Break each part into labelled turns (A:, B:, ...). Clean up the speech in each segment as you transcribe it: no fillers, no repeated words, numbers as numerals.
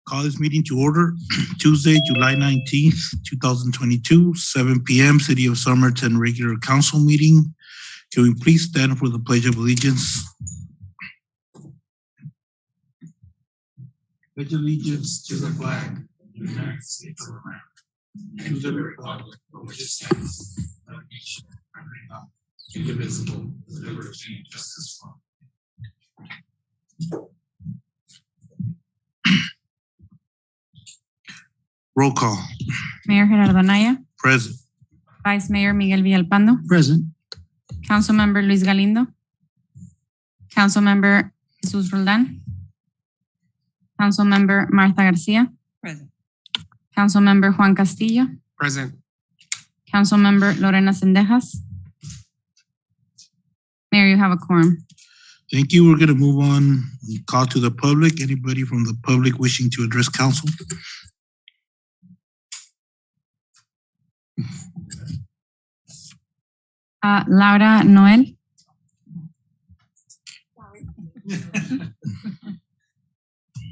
A: Call this meeting to order. Tuesday, July 19th, 2022, 7 p.m. City of Somerton regular council meeting. Can we please stand for the Pledge of Allegiance? Pledge allegiance to the flag of the United States of America, to the republic for which it stands, one nation under God, indivisible, with liberty and justice for all. Roll call.
B: Mayor Gerardo Anaya.
A: Present.
B: Vice-Mayor Miguel Villalpando.
A: Present.
B: Councilmember Luis Galindo. Councilmember Jesus Roldan. Councilmember Martha Garcia.
C: Present.
B: Councilmember Juan Castillo.
C: Present.
B: Councilmember Lorena Sendejas. Mayor, you have a quorum.
A: Thank you. We're going to move on and call to the public. Anybody from the public wishing to address council?
B: Laura Noel.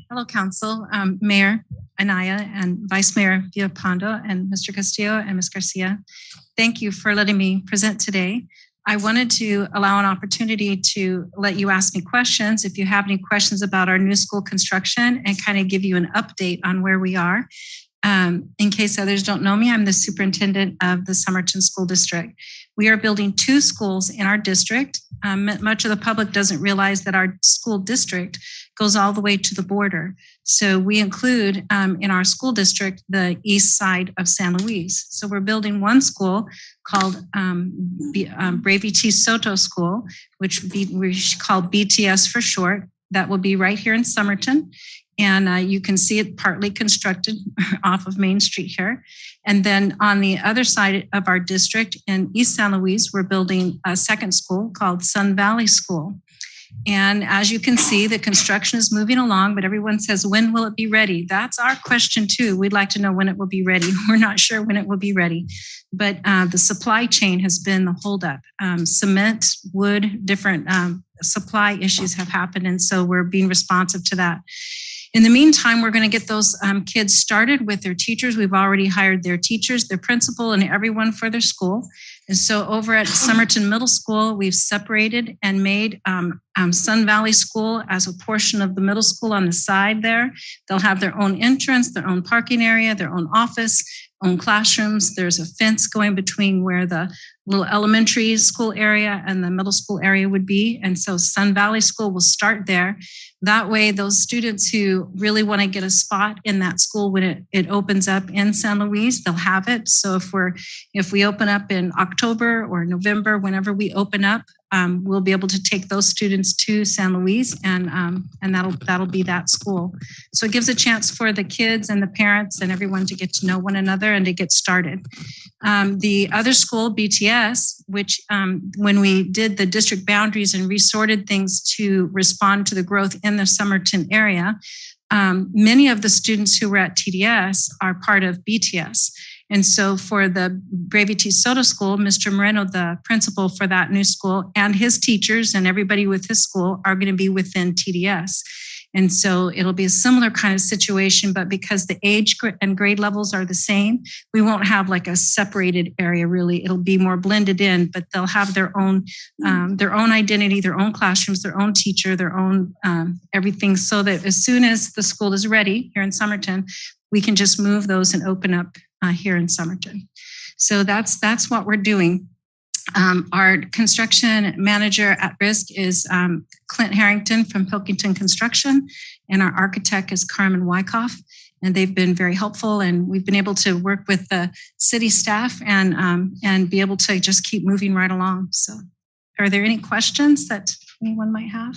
C: Hello, Council, Mayor Anaya and Vice Mayor Villalpando and Mr. Castillo and Ms. Garcia. Thank you for letting me present today. I wanted to allow an opportunity to let you ask me questions if you have any questions about our new school construction and kind of give you an update on where we are. In case others don't know me, I'm the superintendent of the Somerton School District. We are building 2 schools in our district. Much of the public doesn't realize that our school district goes all the way to the border. So we include in our school district the east side of San Luis. So we're building one school called Bravey T. Soto School, which we call BTS for short. That will be right here in Somerton. And you can see it partly constructed off of Main Street here. And then on the other side of our district in East San Luis, we're building a second school called Sun Valley School. And as you can see, the construction is moving along, but everyone says, when will it be ready? That's our question too. We'd like to know when it will be ready. We're not sure when it will be ready, but the supply chain has been the holdup. Cement, wood, different supply issues have happened. And so we're being responsive to that. In the meantime, we're going to get those kids started with their teachers. We've already hired their teachers, their principal, and everyone for their school. And so over at Somerton Middle School, we've separated and made Sun Valley School as a portion of the middle school on the side there. They'll have their own entrance, their own parking area, their own office, own classrooms. There's a fence going between where the little elementary school area and the middle school area would be. And so Sun Valley School will start there. That way, those students who really want to get a spot in that school when it opens up in San Luis, they'll have it. So if we open up in October or November, whenever we open up, we'll be able to take those students to San Luis, and that'll be that school. So it gives a chance for the kids and the parents and everyone to get to know one another and to get started. The other school, BTS, which when we did the district boundaries and resorted things to respond to the growth in the Somerton area, many of the students who were at TDS are part of BTS. And so for the Bravey T. Soto School, Mr. Moreno, the principal for that new school, and his teachers and everybody with his school are going to be within TDS. And so it'll be a similar kind of situation, but because the age and grade levels are the same, we won't have like a separated area really. It'll be more blended in, but they'll have their own identity, their own classrooms, their own teacher, their own everything, so that as soon as the school is ready here in Somerton, we can just move those and open up here in Somerton. So that's what we're doing. Our construction manager at risk is Clint Harrington from Pilkington Construction, and our architect is Carmen Wyckoff, and they've been very helpful, and we've been able to work with the city staff and be able to just keep moving right along. So are there any questions that anyone might have?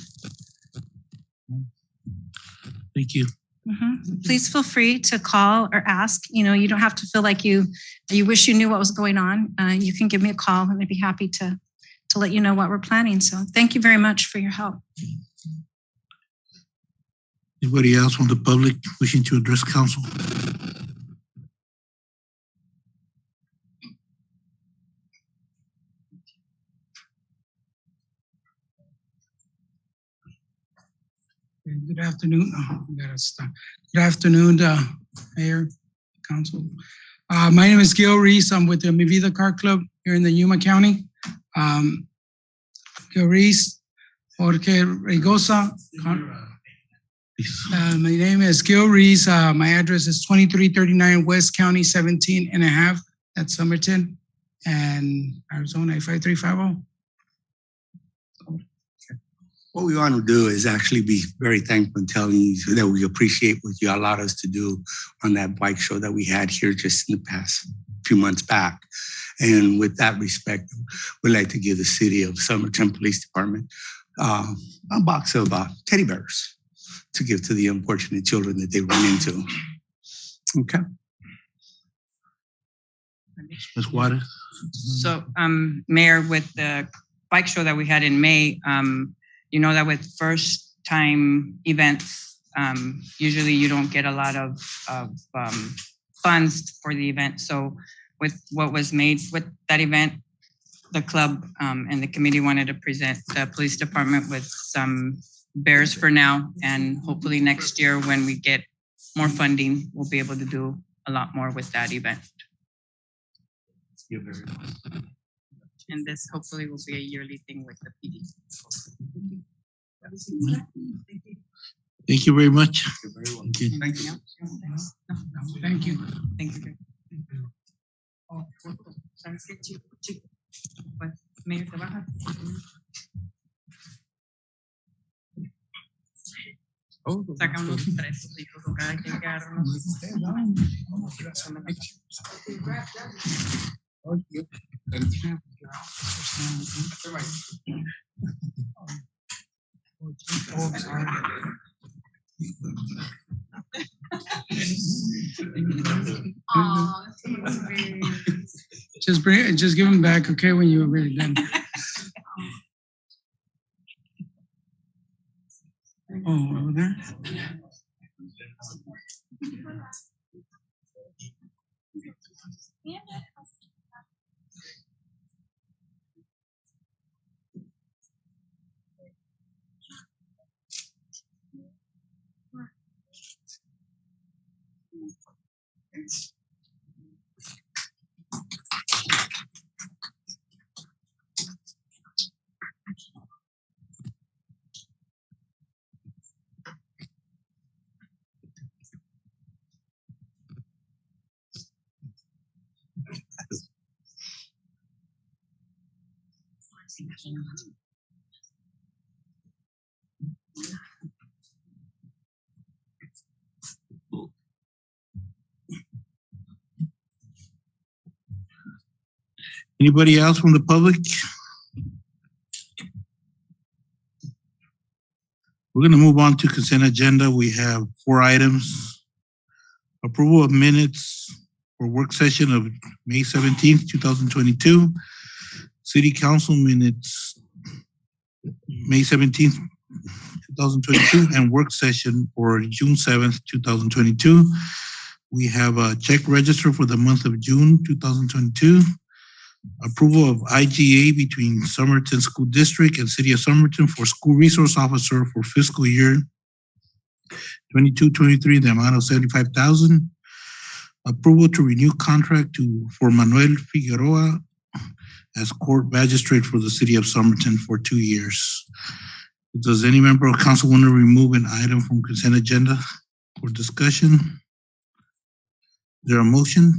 A: Thank you.
C: Mm-hmm. Please feel free to call or ask. You don't have to feel like you wish you knew what was going on. You can give me a call and I'd be happy to let you know what we're planning. So thank you very much for your help.
A: Anybody else from the public wishing to address council?
D: Good afternoon. Good afternoon, Mayor, Council. My name is Gil Reese. I'm with the Mi Vida Car Club here in the Yuma County. Gil Reese, Jorge Regosa. My name is Gil Reese. My address is 2339 West County 17 and a half at Somerton and Arizona 55350.
E: What we want to do is actually be very thankful and telling you that we appreciate what you allowed us to do on that bike show that we had here just in the past few months back. And with that respect, we'd like to give the City of Somerton Police Department a box of teddy bears to give to the unfortunate children that they run into. Okay.
F: Ms. Juarez?
B: So, Mayor, with the bike show that we had in May, you know that with first time events, usually you don't get a lot of funds for the event. So with what was made with that event, the club and the committee wanted to present the police department with some bears for now. And hopefully next year when we get more funding, we'll be able to do a lot more with that event. And this hopefully will be a yearly thing with the PD.
F: Thank you very much.
E: Thank you.
D: Thank you.
B: Thank you. Mayor, te bajas. Saca unos 3 litros o cada quien que agarra unos.
D: Just give them back, okay, when you're ready done. Oh, over there.
F: Anybody else from the public? We're going to move on to consent agenda. We have 4 items. Approval of minutes for work session of May 17th, 2022. City Council minutes, May 17th, 2022, and work session for June 7th, 2022. We have a check register for the month of June 2022. Approval of IGA between Somerton School District and City of Somerton for School Resource Officer for fiscal year 22-23, the amount of $75,000. Approval to renew contract for Manuel Figueroa as Court Magistrate for the City of Somerton for 2 years. Does any member of council want to remove an item from consent agenda for discussion? Is there a motion?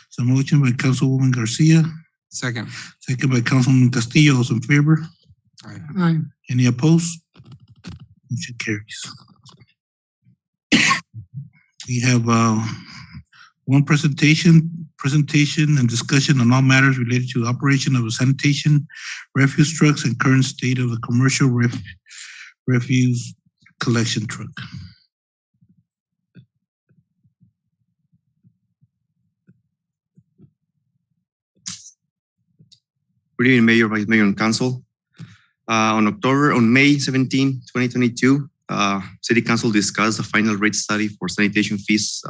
F: It's a motion by Councilwoman Garcia.
A: Second.
F: Second by Councilman Castillo. Those in favor?
D: Aye.
F: Any opposed? Motion carries. We have one presentation and discussion on all matters related to the operation of a sanitation, refuse trucks, and current state of the commercial refuse collection truck.
G: Good evening, Mayor, Vice Mayor, and Council. On May 17, 2022, City Council discussed the final rate study for sanitation fees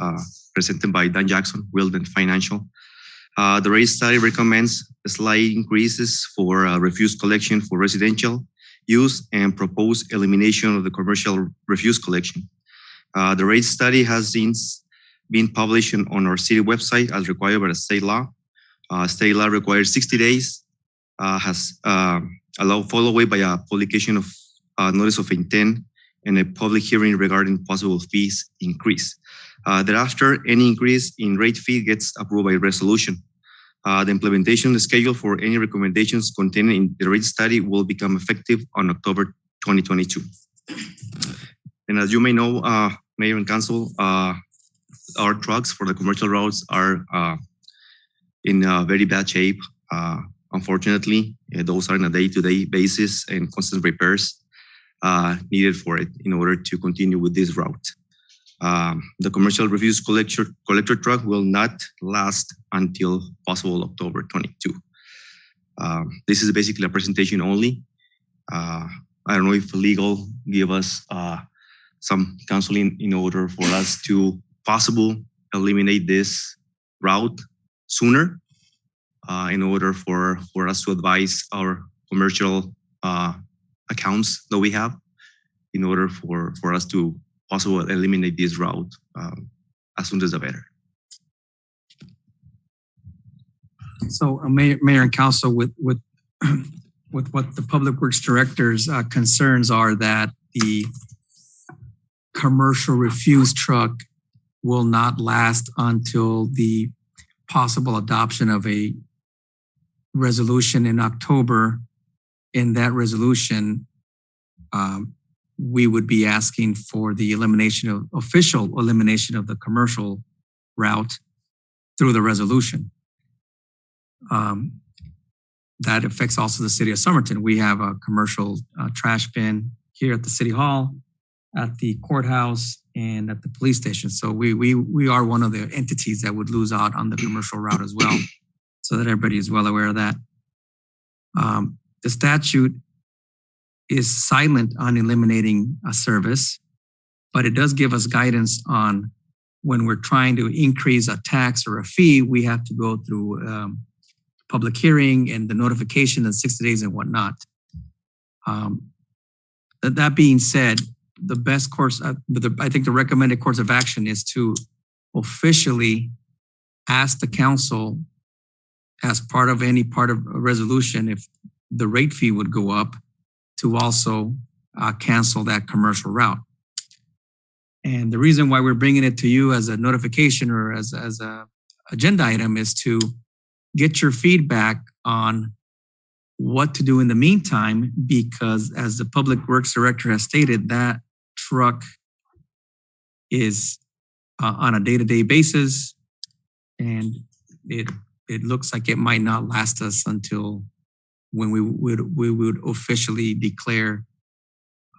G: presented by Dan Jackson, Wilden Financial. The rate study recommends slight increases for refuse collection for residential use and proposed elimination of the commercial refuse collection. The rate study has since been published on our city website as required by the state law. State law requires 60 days, has allowed followed by a publication of notice of intent and a public hearing regarding possible fees increase. Thereafter, any increase in rate fee gets approved by resolution. The implementation schedule for any recommendations contained in the rate study will become effective on October 2022. And as you may know, Mayor and Council, our trucks for the commercial roads are in very bad shape. Unfortunately, those are on a day-to-day basis and constant repairs needed for it in order to continue with this route. The commercial refuse collector truck will not last until possible October 22. This is basically a presentation only. I don't know if legal give us some counseling in order for us to possible eliminate this route sooner in order for us to advise our commercial accounts that we have in order for us to possible eliminate this route as soon as the better.
H: So Mayor and Council, with what the Public Works Director's concerns are that the commercial refuse truck will not last until the possible adoption of a resolution in October. In that resolution, we would be asking for the official elimination of the commercial route through the resolution. That affects also the City of Somerton. We have a commercial trash bin here at the City Hall, at the courthouse, and at the police station. So we are one of the entities that would lose out on the commercial route as well, so that everybody is well aware of that. The statute is silent on eliminating a service, but it does give us guidance on when we're trying to increase a tax or a fee, we have to go through public hearing and the notification in 60 days and whatnot. That being said, the best course, I think the recommended course of action is to officially ask the council as part of a resolution if the rate fee would go up to also cancel that commercial route. And the reason why we're bringing it to you as a notification or as a agenda item is to get your feedback on what to do in the meantime, because as the Public Works Director has stated, that truck is on a day-to-day basis, and it looks like it might not last us until when we would officially declare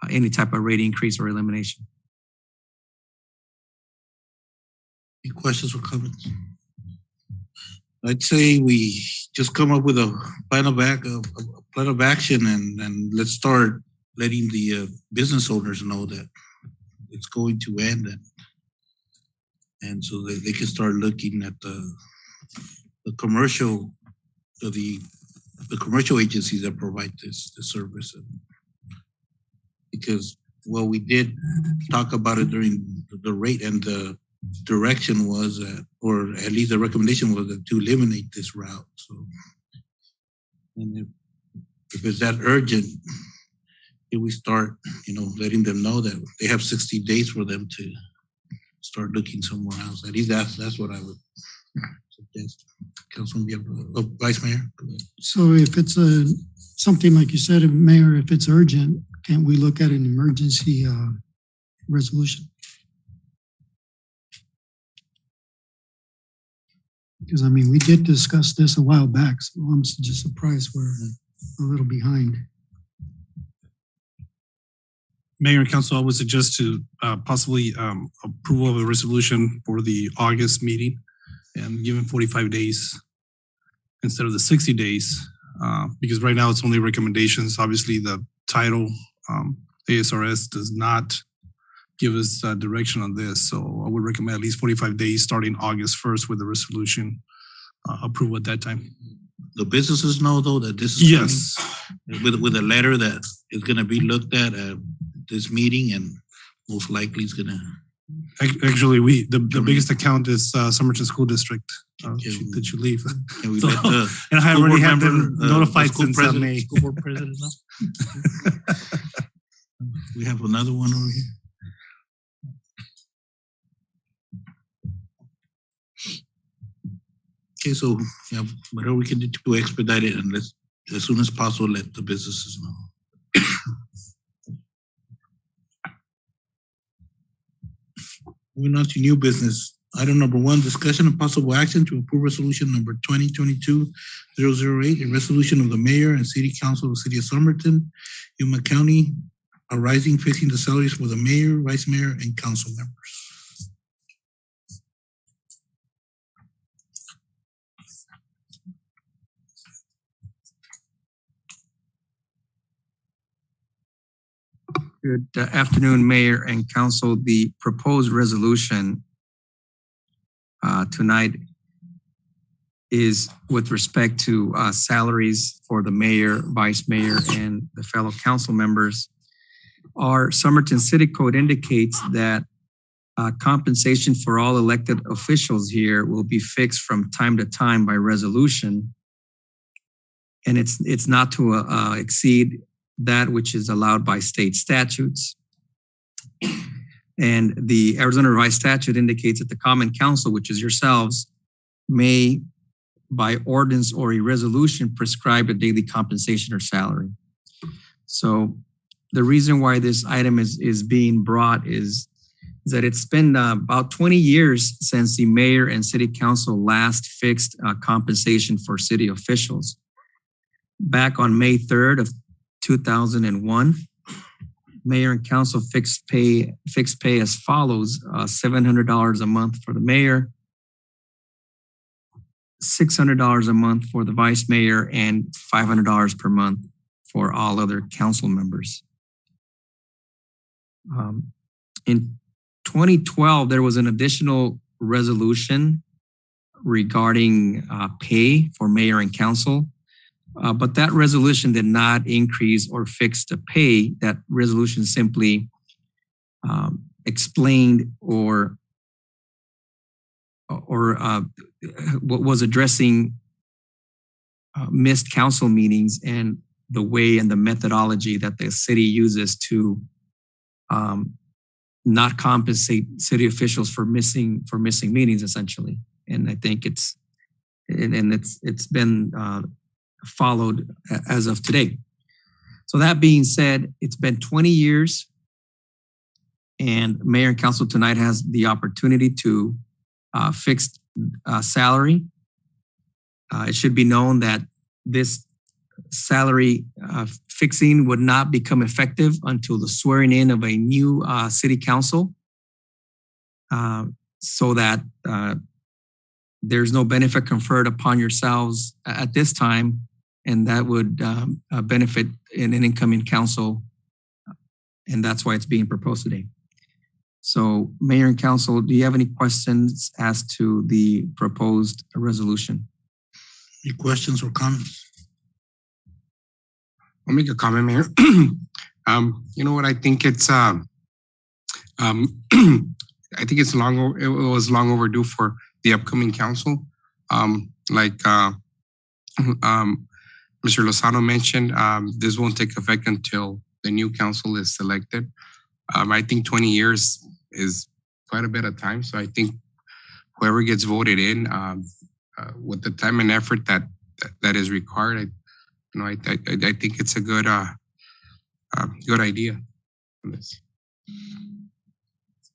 H: any type of rate increase or elimination.
F: Any questions or comments? I'd say we just come up with a plan of action and let's start letting the business owners know that it's going to end, and so that they can start looking at the commercial agencies that provide this service. Because we did talk about it during the rate, and the direction was or at least the recommendation was to eliminate this route. So, and if it's that urgent, if we start, letting them know that they have 60 days for them to start looking somewhere else. At least that's what I would suggest. Councilman, Vice Mayor.
I: So if it's something like you said, Mayor, if it's urgent, can't we look at an emergency resolution? Because we did discuss this a while back, so I'm just surprised we're a little behind.
A: Mayor and Council, I would suggest to possibly approval of a resolution for the August meeting and given 45 days instead of the 60 days, because right now it's only recommendations. Obviously, the title ASRS does not give us direction on this. So I would recommend at least 45 days starting August 1st with the resolution approval at that time.
F: The businesses know though that this is
A: yes
F: coming with a letter that is going to be looked at this meeting, and most likely is going to
J: Actually, the biggest account is Somerton School District that you leave.
F: Can we
J: So,
F: let the
J: and I
F: school
J: already
F: board
J: had them
F: member,
J: notified
F: the school
J: since
F: president-
J: May.
F: School board president now? We have another one over here. Okay, so yeah, whatever we can do to expedite it, and let's as soon as possible let the businesses know. Moving on to new business. Item number 1, discussion and possible action to approve resolution number 2022-008, a resolution of the mayor and city council of the city of Somerton, Yuma County, arising fixing the salaries for the mayor, vice mayor, and council members.
H: Good afternoon, Mayor and Council. The proposed resolution tonight is with respect to salaries for the mayor, vice mayor, and the fellow council members. Our Somerton City Code indicates that compensation for all elected officials here will be fixed from time to time by resolution. And it's not to exceed that which is allowed by state statutes. And the Arizona Revised Statute indicates that the Common Council, which is yourselves, may, by ordinance or a resolution, prescribe a daily compensation or salary. So the reason why this item is being brought is that it's been about 20 years since the mayor and city council last fixed compensation for city officials. Back on May 3rd of 2001, mayor and council fixed pay as follows: $700 a month for the mayor, $600 a month for the vice mayor, and $500 per month for all other council members. In 2012, there was an additional resolution regarding pay for mayor and council. But that resolution did not increase or fix the pay. That resolution simply explained or was addressing missed council meetings and the way and the methodology that the city uses to not compensate city officials for missing meetings, essentially. And I think it's been followed as of today. So that being said, it's been 20 years and mayor and council tonight has the opportunity to fix salary. It should be known that this salary fixing would not become effective until the swearing in of a new city council, so that there's no benefit conferred upon yourselves at this time, and that would benefit an incoming council, and that's why it's being proposed today. So, Mayor and Council, do you have any questions as to the proposed resolution?
F: Any questions or comments?
K: I'll make a comment, Mayor. You know what? I think it's I think it was long overdue for the upcoming council. Mr. Lozano mentioned, this won't take effect until the new council is selected. I think 20 years is quite a bit of time. So I think whoever gets voted in, with the time and effort that is required, I think it's a good idea on this.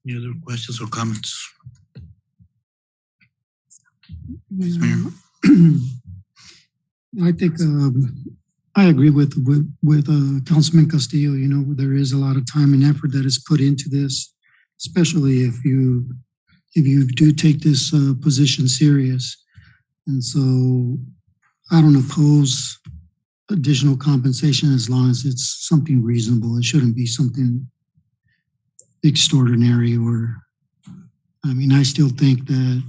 F: Any other questions or comments?
I: Mayor. I think I agree with Councilman Castillo. You know, there is a lot of time and effort that is put into this, especially if you do take this position serious. And so I don't oppose additional compensation as long as it's something reasonable. It shouldn't be something extraordinary I still think that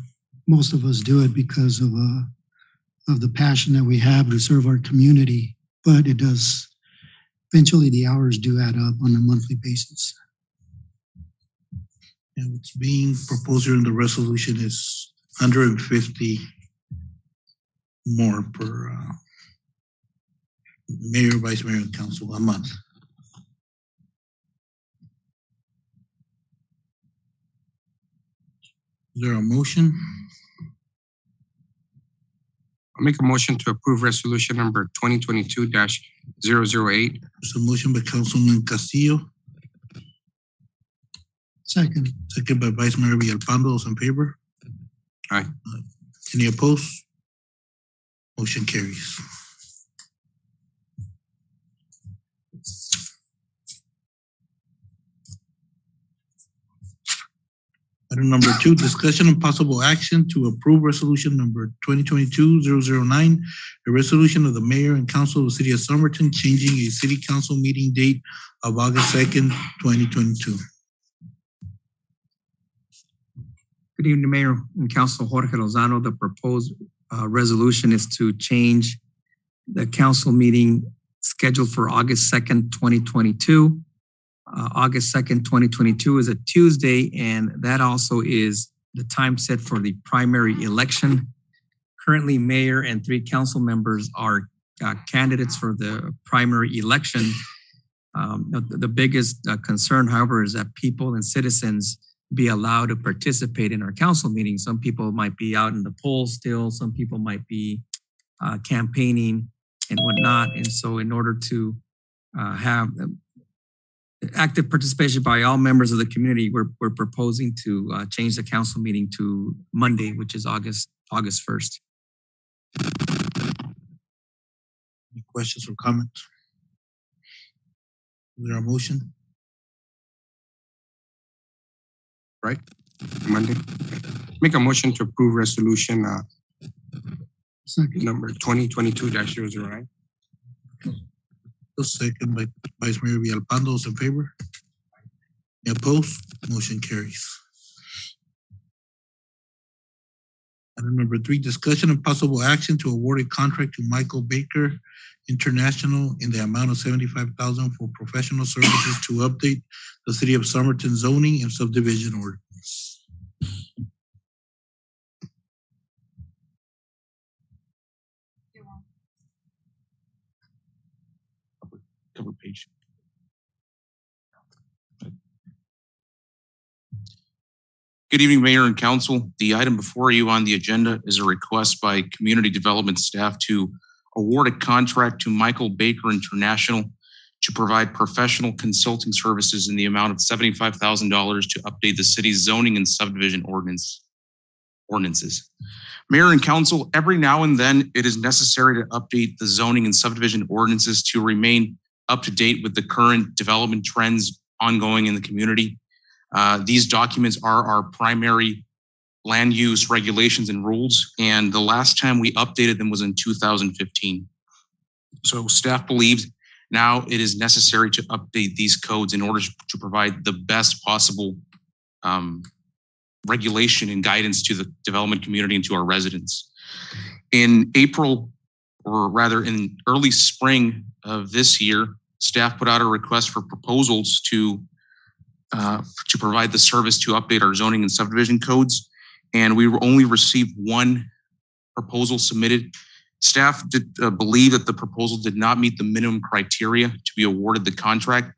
I: most of us do it because of the passion that we have to serve our community, but it does, eventually the hours do add up on a monthly basis.
F: And what's being proposed here in the resolution is 150 more per mayor, vice mayor, and council a month. Is there a motion?
K: I'll make a motion to approve resolution number 2022-008.
F: There's a motion by Councilman Castillo,
I: Second.
F: second by Vice Mayor Villalpando. Those in favor?
K: Aye.
F: Any opposed? Motion carries. Item number 2, discussion and possible action to approve resolution number 2022-009, a resolution of the mayor and council of the city of Somerton changing a city council meeting date of August 2nd, 2022.
H: Good evening, Mayor and Council. Jorge Lozano. The proposed resolution is to change the council meeting scheduled for August 2nd, 2022. August 2nd, 2022 is a Tuesday, and that also is the time set for the primary election. Currently, mayor and 3 council members are candidates for the primary election. The biggest concern, however, is that people and citizens be allowed to participate in our council meeting. Some people might be out in the polls still, some people might be campaigning and whatnot. And so in order to have active participation by all members of the community, we're proposing to change the council meeting to Monday, which is August 1st.
F: Any questions or comments? Is there a motion?
K: Right? Monday. Make a motion to approve resolution
I: Second.
K: number 2022-009.
F: Second by Vice Mayor Villalpando. Those in favor? Any opposed? Motion carries. Item number 3, discussion and possible action to award a contract to Michael Baker International in the amount of $75,000 for professional services to update the City of Somerton zoning and subdivision ordinance. Cover page.
L: Good evening, Mayor and Council. The item before you on the agenda is a request by Community Development staff to award a contract to Michael Baker International to provide professional consulting services in the amount of $75,000 to update the city's zoning and subdivision ordinances. Mayor and Council, every now and then it is necessary to update the zoning and subdivision ordinances to remain up to date with the current development trends ongoing in the community. These documents are our primary land use regulations and rules, and the last time we updated them was in 2015. So staff believes now it is necessary to update these codes in order to provide the best possible regulation and guidance to the development community and to our residents. In April, or rather in early spring of this year, staff put out a request for proposals to provide the service to update our zoning and subdivision codes. And we only received one proposal submitted. Staff did believe that the proposal did not meet the minimum criteria to be awarded the contract.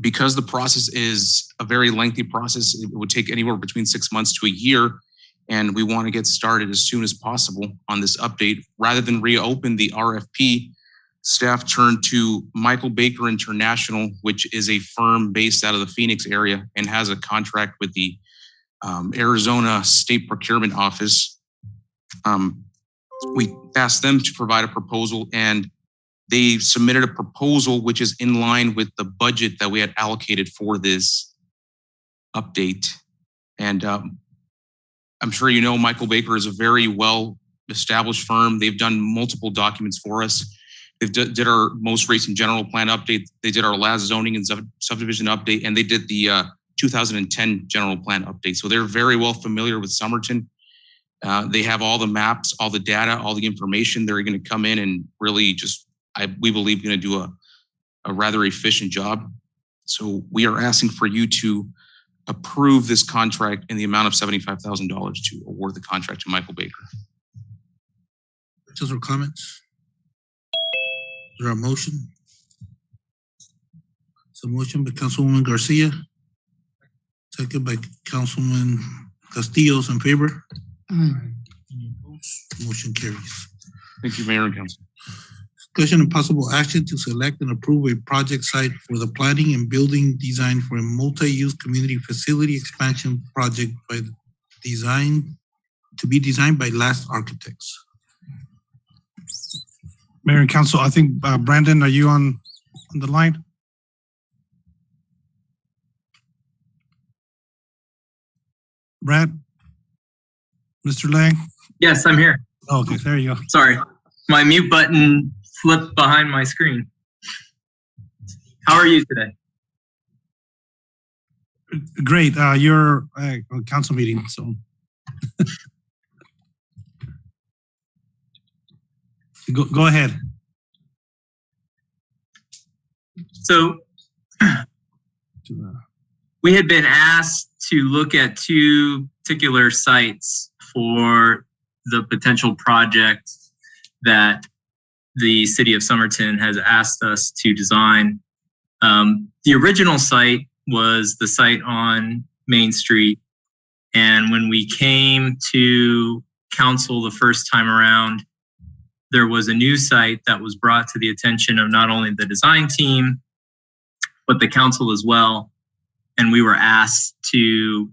L: Because the process is a very lengthy process, it would take anywhere between 6 months to a year, and we want to get started as soon as possible on this update. Rather than reopen the RFP, staff turned to Michael Baker International, which is a firm based out of the Phoenix area and has a contract with the Arizona State Procurement Office. We asked them to provide a proposal, and they submitted a proposal which is in line with the budget that we had allocated for this update. And I'm sure you know Michael Baker is a very well-established firm. They've done multiple documents for us. They did our most recent general plan update. They did our last zoning and subdivision update, and they did the 2010 general plan update. So they're very well familiar with Somerton. They have all the maps, all the data, all the information. They're going to come in and really just, we believe, going to do a rather efficient job. So we are asking for you to approve this contract in the amount of $75,000 to award the contract to Michael Baker.
F: Questions or comments? Is there a motion? It's a motion by Councilwoman Garcia, second by Councilman Castillo's in favor.
I: Aye.
F: Any opposed? Motion carries.
L: Thank you, Mayor and Council.
F: Discussion and possible action to select and approve a project site for the planning and building design for a multi-use community facility expansion project by to be designed by Last Architects.
J: Mayor and Council, I think, Brandon, are you on the line? Brad? Mr. Lang?
M: Yes, I'm here.
J: Oh, okay, there you go.
M: Sorry. My mute button flipped behind my screen. How are you today?
J: Great. You're on council meeting, so. Go ahead.
M: So we had been asked to look at two particular sites for the potential project that the City of Somerton has asked us to design. The original site was the site on Main Street. And when we came to council the first time around, there was a new site that was brought to the attention of not only the design team, but the council as well. And we were asked to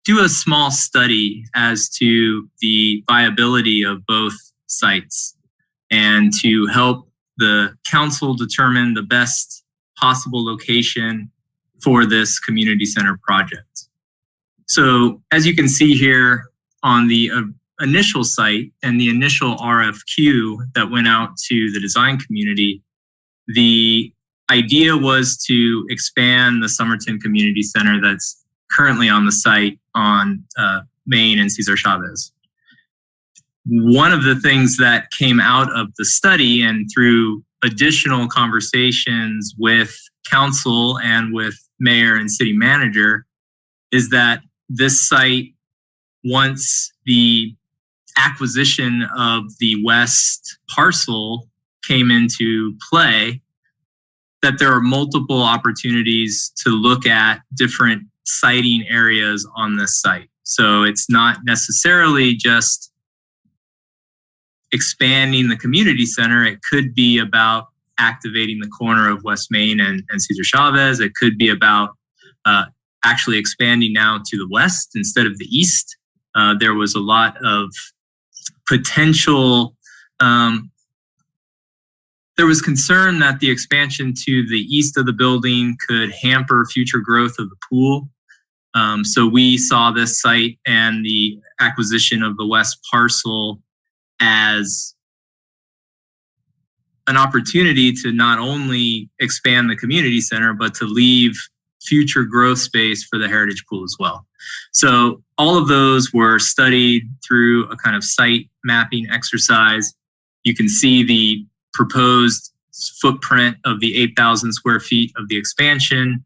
M: do a small study as to the viability of both sites and to help the council determine the best possible location for this community center project. So as you can see here on the initial site and the initial RFQ that went out to the design community, the idea was to expand the Somerton Community Center that's currently on the site on Main and Cesar Chavez. One of the things that came out of the study and through additional conversations with council and with mayor and city manager is that this site, once the acquisition of the west parcel came into play, that there are multiple opportunities to look at different siting areas on this site. So it's not necessarily just expanding the community center. It could be about activating the corner of West Main and Cesar Chavez. It could be about actually expanding now to the west instead of the east. There was a lot of potential. There was concern that the expansion to the east of the building could hamper future growth of the pool. So we saw this site and the acquisition of the west parcel as an opportunity to not only expand the community center, but to leave future growth space for the heritage pool as well. So all of those were studied through a kind of site mapping exercise. You can see the proposed footprint of the 8,000 square feet of the expansion.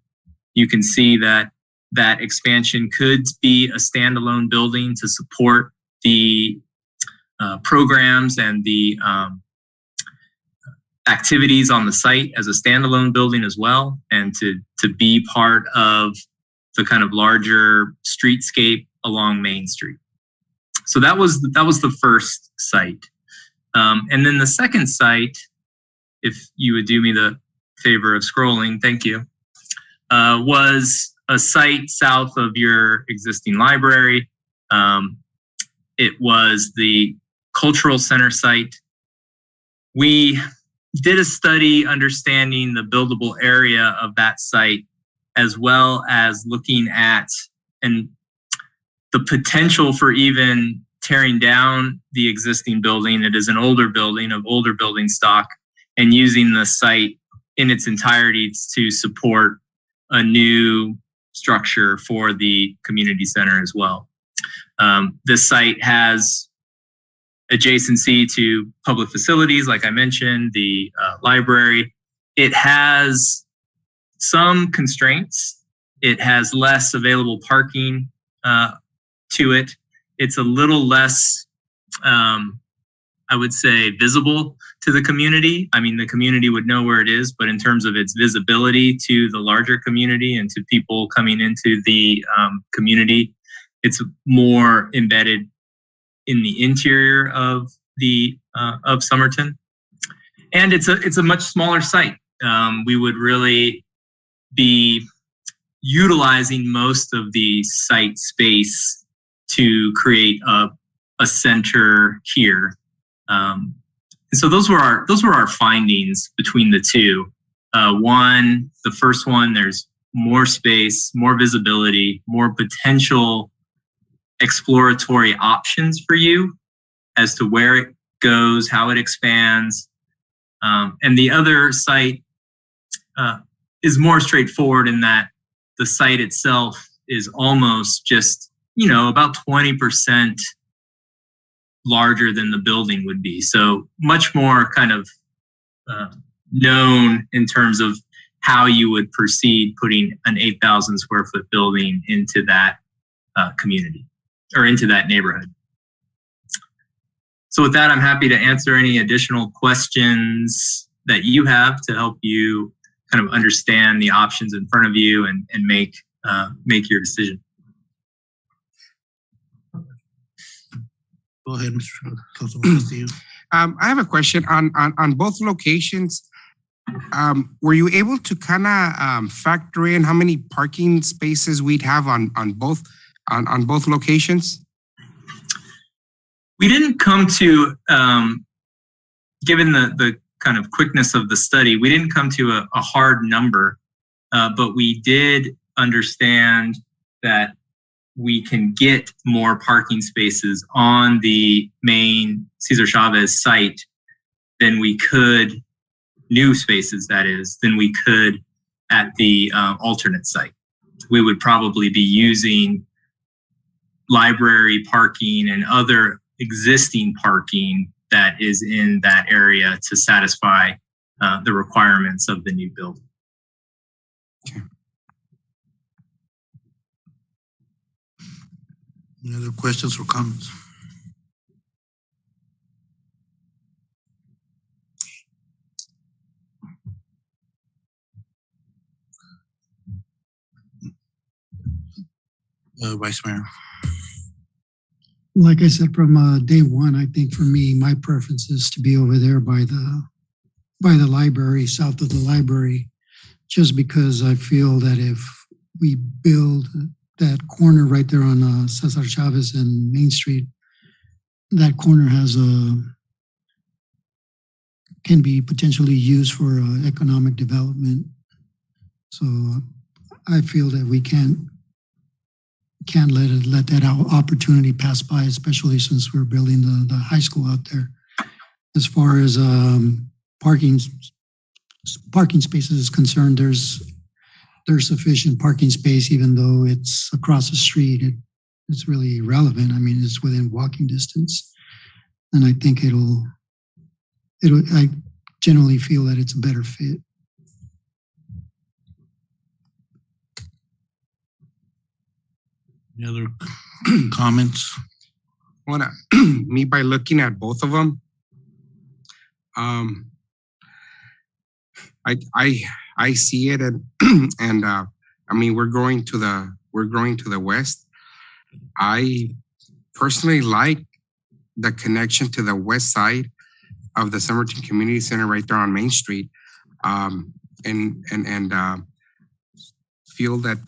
M: You can see that that expansion could be a standalone building to support the programs and the activities on the site as a standalone building as well, and to be part of the kind of larger streetscape along Main Street. So that was the first site. And then the second site, if you would do me the favor of scrolling, thank you, was a site south of your existing library. It was the cultural center site. We did a study understanding the buildable area of that site, as well as looking at and the potential for even tearing down the existing building. It is an older building of older building stock, and using the site in its entirety to support a new structure for the community center as well. This site has adjacency to public facilities, like I mentioned, the library. It has some constraints It has less available parking to it. It's a little less, I would say, visible to the community. I mean, the community would know where it is, but in terms of its visibility to the larger community and to people coming into the community, it's more embedded in the interior of the of Somerton, and it's a much smaller site. We would really be utilizing most of the site space to create a center here. And so those were our findings between the two. The first one, there's more space, more visibility, more potential exploratory options for you as to where it goes, how it expands. And the other site is more straightforward in that the site itself is almost just, about 20% larger than the building would be. So much more kind of known in terms of how you would proceed putting an 8,000 square foot building into that community or into that neighborhood. So with that, I'm happy to answer any additional questions that you have to help you kind of understand the options in front of you and make your decision.
F: Go ahead, Mr. Councilman Castillo.
K: I have a question on both locations. Were you able to kind of factor in how many parking spaces we'd have on both locations?
M: We didn't come to, given the kind of quickness of the study, we didn't come to a hard number, but we did understand that we can get more parking spaces on the main Cesar Chavez site than we could, new spaces that is, than we could at the alternate site. We would probably be using library parking and other existing parking that is in that area to satisfy the requirements of the new building.
F: Okay. Any other questions or comments? Vice-Mayor.
I: Like I said, from day one, I think for me, my preference is to be over there by the library, south of the library, just because I feel that if we build that corner right there on Cesar Chavez and Main Street, that corner can be potentially used for economic development. So I feel that we can't let that opportunity pass by, especially since we're building the high school out there. As far as parking spaces is concerned, there's sufficient parking space, even though it's across the street. It's really irrelevant. I mean, it's within walking distance, and I think I generally feel that it's a better fit.
F: Any other comments?
K: Me, by looking at both of them, I see it, and I mean, we're growing to the west. I personally like the connection to the west side of the Somerton Community Center right there on Main Street, and feel that,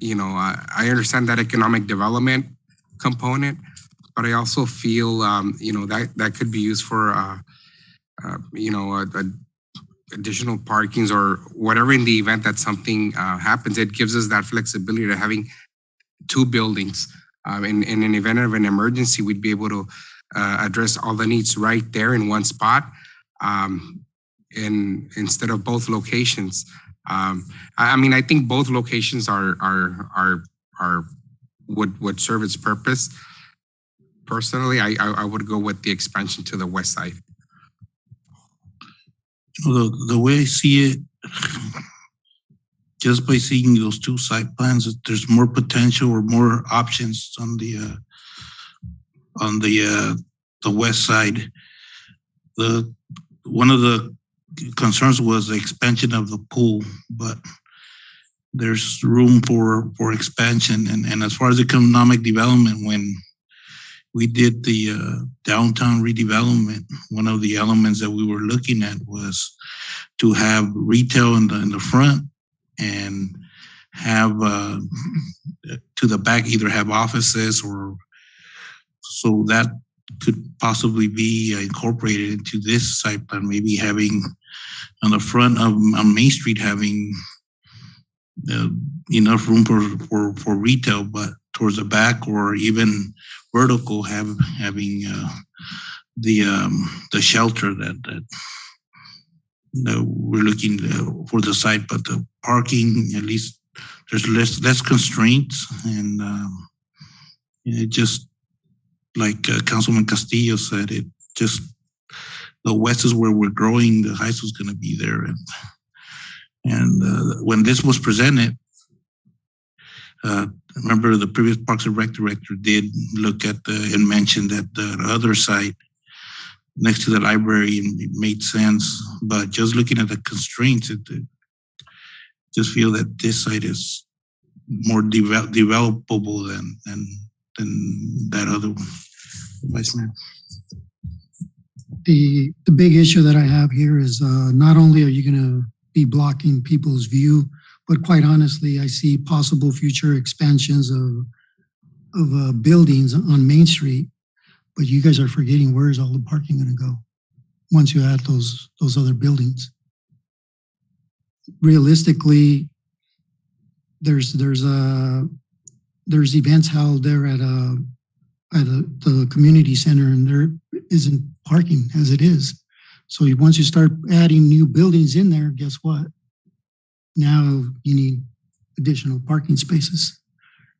K: I understand that economic development component, but I also feel, that could be used for, additional parkings or whatever in the event that something happens. It gives us that flexibility to having two buildings. In an event of an emergency, we'd be able to address all the needs right there in one spot, instead of both locations. I mean, I think both locations would serve its purpose. Personally, I would go with the expansion to the west side.
F: The way I see it, just by seeing those two site plans, that there's more potential or more options on the west side. One of the concerns was the expansion of the pool, but there's room for expansion. And as far as economic development, when we did the downtown redevelopment, one of the elements that we were looking at was to have retail in the front and have to the back either have offices, or so that could possibly be incorporated into this site plan, maybe having on the front of on Main Street having enough room for retail, but towards the back or even vertical having the shelter that we're looking for the site. But the parking, at least there's less constraints, and it just like Councilman Castillo said, it just the west is where we're growing. The high school is going to be there, and when this was presented, remember the previous Parks and Rec director did look at and mention that the other site next to the library, and it made sense. But just looking at the constraints, it just feel that this site is more developable than that other one. Vice-Mayo.
I: The big issue that I have here is not only are you going to be blocking people's view, but quite honestly, I see possible future expansions of buildings on Main Street. But you guys are forgetting, where is all the parking going to go once you add those other buildings? Realistically, there's events held there at the community center, and there isn't parking as it is. So once you start adding new buildings in there, guess what? Now you need additional parking spaces.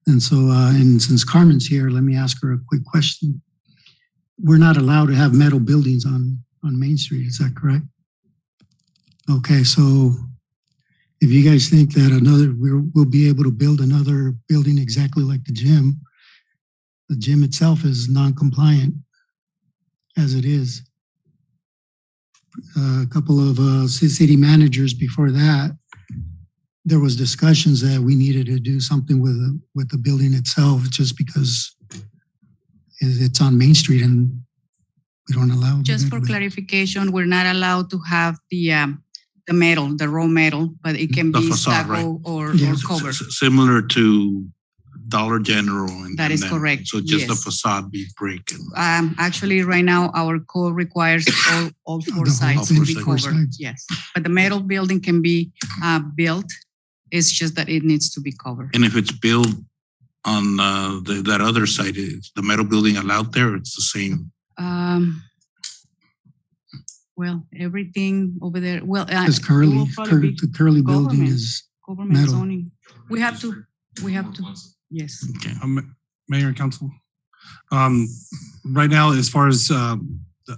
I: And so, and since Carmen's here, let me ask her a quick question. We're not allowed to have metal buildings on Main Street, is that correct? Okay, so if you guys think that we'll be able to build another building exactly like the gym itself is non-compliant as it is. A couple of city managers before that, there was discussions that we needed to do something with the building itself, just because it's on Main Street and we don't allow.
B: Just for clarification, we're not allowed to have the metal, the raw metal, but it can be stucco, right? or covered.
F: Similar to Dollar General.
B: That is correct.
F: So just the facade be brick.
B: Actually, right now, our code requires all four sides to be covered. Yes, but the metal building can be built. It's just that it needs to be covered.
F: And if it's built on that other side, is the metal building allowed there? It's the same.
C: Well, everything over there. Well,
I: It's curly. The curly building is
C: government
I: metal.
C: zoning. We have to. Yes.
F: Okay.
J: Mayor and Council. Right now, as far as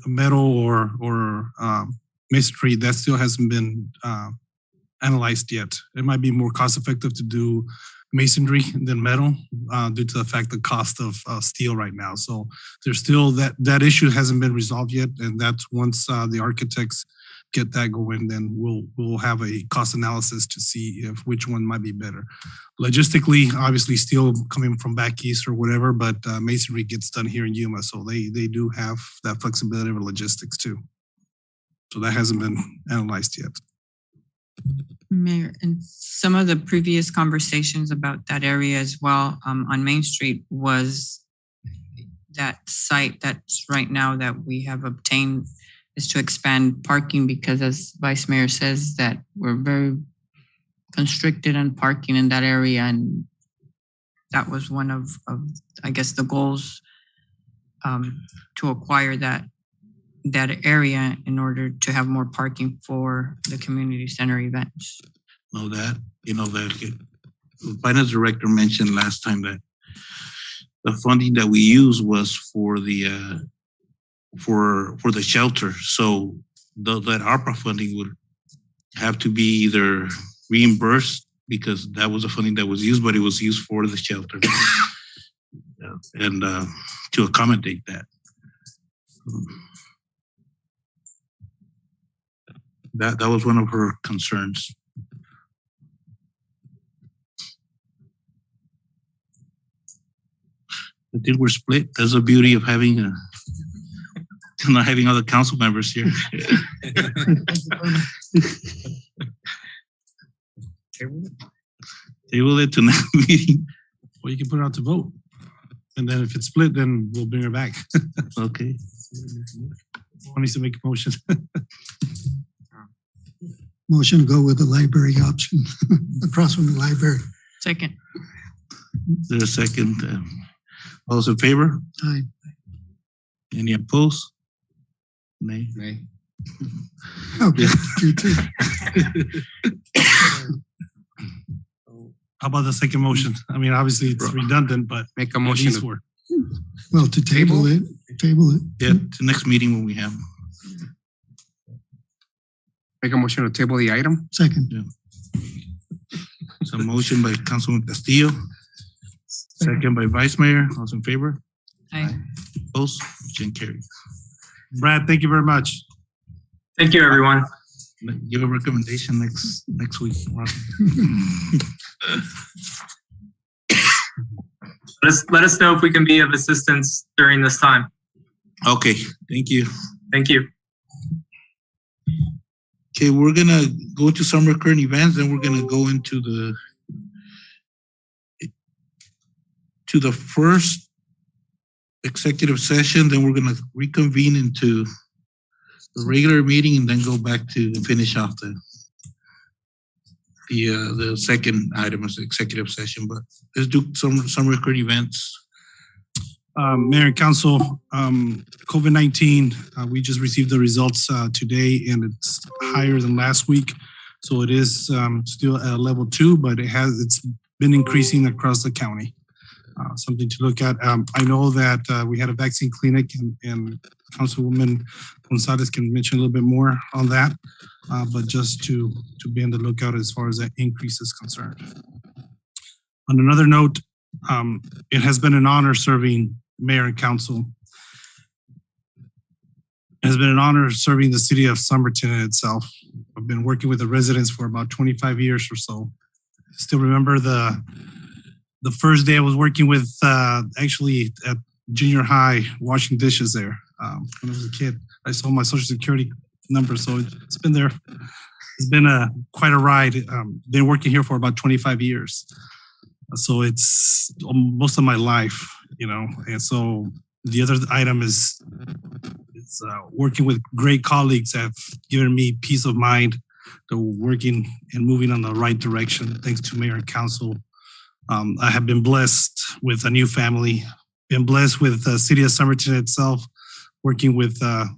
J: metal or masonry, that still hasn't been analyzed yet. It might be more cost effective to do masonry than metal due to the fact the cost of steel right now. So there's still that issue hasn't been resolved yet, and that's once the architects get that going, then we'll have a cost analysis to see which one might be better. Logistically, obviously steel coming from back east or whatever, but masonry gets done here in Yuma, so they do have that flexibility of logistics too. So that hasn't been analyzed yet.
B: Mayor, and some of the previous conversations about that area as well on Main Street was that site that's right now that we have obtained is to expand parking, because as Vice Mayor says that we're very constricted on parking in that area, and that was one of I guess the goals to acquire that area in order to have more parking for the community center events.
F: Know that, the finance director mentioned last time that the funding that we use was for the shelter. So that ARPA funding would have to be either reimbursed because that was the funding that was used, but it was used for the shelter. And to accommodate that. That was one of her concerns. I think we're split. That's the beauty of having not having other council members here. Table it to next meeting.
J: Well, you can put it out to vote. And then if it's split, then we'll bring her back.
F: Okay.
J: Who needs to make a motion?
I: Motion to go with the library option, across from the library.
B: Second.
F: There's a second. All those in favor?
I: Aye.
F: Any opposed? Nay.
K: Nay.
I: Okay, you too.
J: How about the second motion? I mean, obviously it's redundant, but
K: Make a
J: at
K: motion.
J: least we're-
I: Well, to table it.
F: Yeah, the next meeting when we have.
K: Make a motion to table the item.
I: Second.
F: It's a motion by Councilman Castillo, second by Vice Mayor. All those in favor?
B: Aye.
F: Opposed? Motion carries.
J: Brad, thank you very much.
M: Thank you, everyone.
F: Give a recommendation next week.
M: Let us know if we can be of assistance during this time.
F: Okay, thank you.
M: Thank you.
F: Okay, we're gonna go to summer current events, then we're gonna go into the first executive session, then we're gonna reconvene into the regular meeting and then go back to finish off the second item is the executive session. But let's do some summer current events.
J: Mayor and Council, COVID-19, we just received the results today and it's higher than last week. So it is still at level 2, but it's been increasing across the county. Something to look at. I know that we had a vaccine clinic and Councilwoman Gonzalez can mention a little bit more on that, but just to be on the lookout as far as that increase is concerned. On another note, it has been an honor serving Mayor and Council. It has been an honor serving the City of Somerton in itself. I've been working with the residents for about 25 years or so. Still remember the first day I was working with, actually at junior high, washing dishes there. When I was a kid, I saw my social security number, so it's been there. It's been quite a ride. Been working here for about 25 years. So it's most of my life, you know. And so the other item is working with great colleagues that have given me peace of mind to working and moving on the right direction. Thanks to Mayor and Council. I have been blessed with a new family, been blessed with the City of Somerton itself, working with the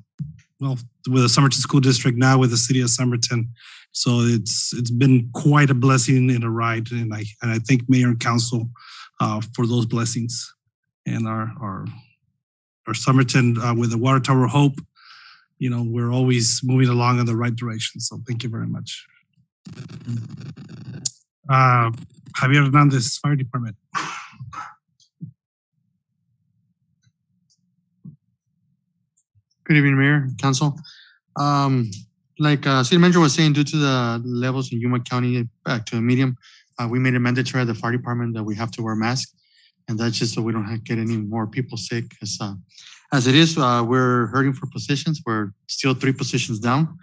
J: Somerton School District, now with the City of Somerton. So it's been quite a blessing and a ride, and I thank Mayor and Council for those blessings. And our Somerton with the Water Tower Hope, you know, we're always moving along in the right direction. So thank you very much. Javier Hernandez, Fire Department.
N: Good evening, Mayor, Council. Like City Manager was saying, due to the levels in Yuma County back to a medium, we made it mandatory at the fire department that we have to wear masks. And that's just so we don't get any more people sick. As it is, we're hurting for positions. We're still 3 positions down.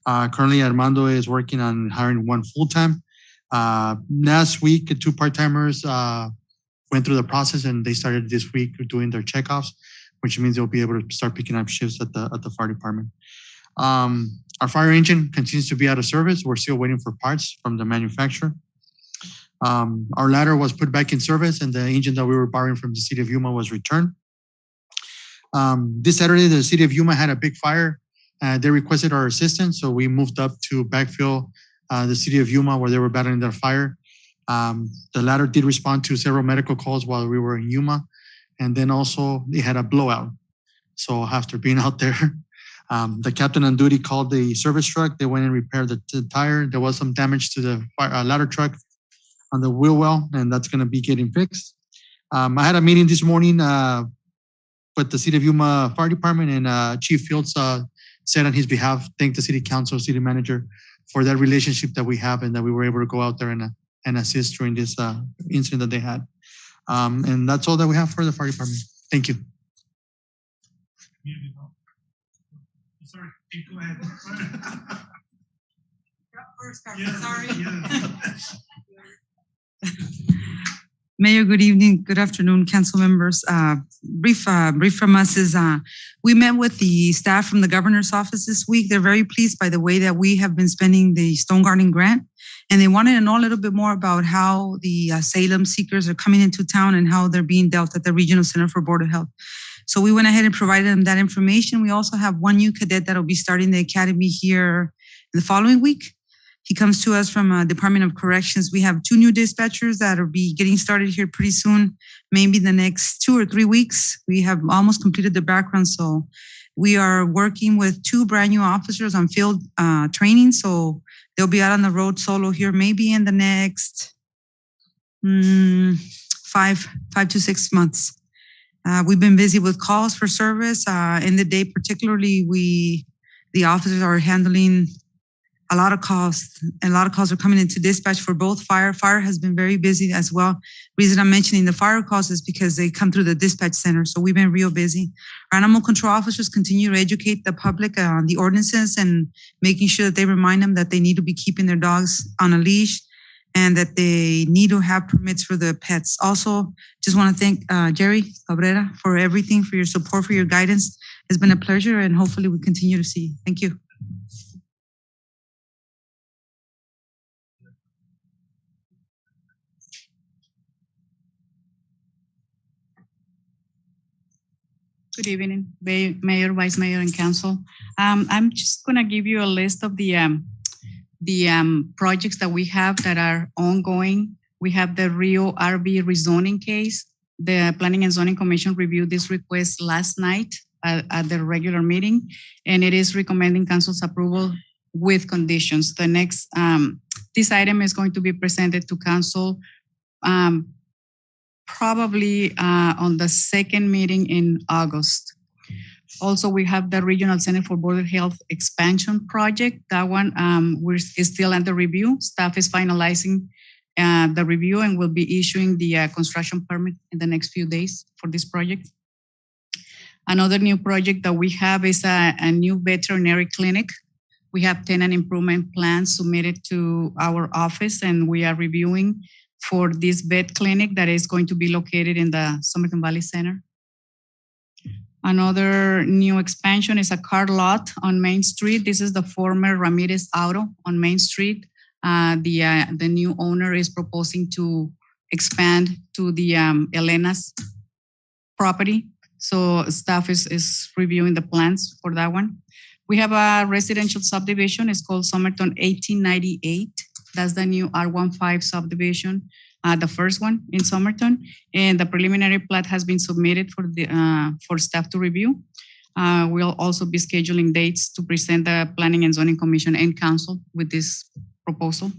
N: Currently, Armando is working on hiring 1 full-time. Last week, 2 part-timers went through the process and they started this week doing their checkoffs, which means they'll be able to start picking up shifts at the fire department. Our fire engine continues to be out of service. We're still waiting for parts from the manufacturer. Our ladder was put back in service and the engine that we were borrowing from the City of Yuma was returned. This Saturday, the City of Yuma had a big fire. They requested our assistance, so we moved up to backfill the City of Yuma where they were battling their fire. The ladder did respond to several medical calls while we were in Yuma. And then also they had a blowout. So after being out there, the captain on duty called the service truck. They went and repaired the tire. There was some damage to the ladder truck. on the wheel well, and that's going to be getting fixed. I had a meeting this morning with the City of Yuma Fire Department, and Chief Fields said on his behalf, thank the City Council, City Manager for that relationship that we have, and that we were able to go out there and assist during this incident that they had. And that's all that we have for the fire department. Thank you.
A: Sorry, go ahead.
B: Sorry.
O: Mayor, good evening, good afternoon, council members. Brief from us is we met with the staff from the governor's office this week. They're very pleased by the way that we have been spending the Stone Garden grant. And they wanted to know a little bit more about how the Salem seekers are coming into town and how they're being dealt at the Regional Center for Board of Health. So we went ahead and provided them that information. We also have one new cadet that'll be starting the academy here the following week. He comes to us from Department of Corrections. We have 2 new dispatchers that will be getting started here pretty soon, maybe the next 2 or 3 weeks. We have almost completed the background. So we are working with 2 brand new officers on field training. So they'll be out on the road solo here, maybe in the next 5 to 6 months. We've been busy with calls for service. In the day, particularly, the officers are handling a lot of calls, and a lot of calls are coming into dispatch for both fire. Fire has been very busy as well. Reason I'm mentioning the fire calls is because they come through the dispatch center. So we've been real busy. Our animal control officers continue to educate the public on the ordinances and making sure that they remind them that they need to be keeping their dogs on a leash and that they need to have permits for the pets. Also, just want to thank Jerry Cabrera for everything, for your support, for your guidance. It's been a pleasure, and hopefully we continue to see. Thank you.
P: Good evening, Mayor, Vice-Mayor, and Council. I'm just going to give you a list of the projects that we have that are ongoing. We have the Rio RV rezoning case. The Planning and Zoning Commission reviewed this request last night at the regular meeting, and it is recommending Council's approval with conditions. The next, this item is going to be presented to Council probably on the second meeting in August. Also, we have the Regional Center for Board of Health expansion project. That one is still under review. Staff is finalizing the review and will be issuing the construction permit in the next few days for this project. Another new project that we have is a new veterinary clinic. We have tenant improvement plans submitted to our office, and we are reviewing for this vet clinic that is going to be located in the Somerton Valley Center. Another new expansion is a car lot on Main Street. This is the former Ramirez Auto on Main Street. The new owner is proposing to expand to the Elena's property. So staff is reviewing the plans for that one. We have a residential subdivision. It's called Somerton 1898. That's the new R15 subdivision, the first one in Somerton, and the preliminary plat has been submitted for staff to review. We'll also be scheduling dates to present the Planning and Zoning Commission and Council with this proposal.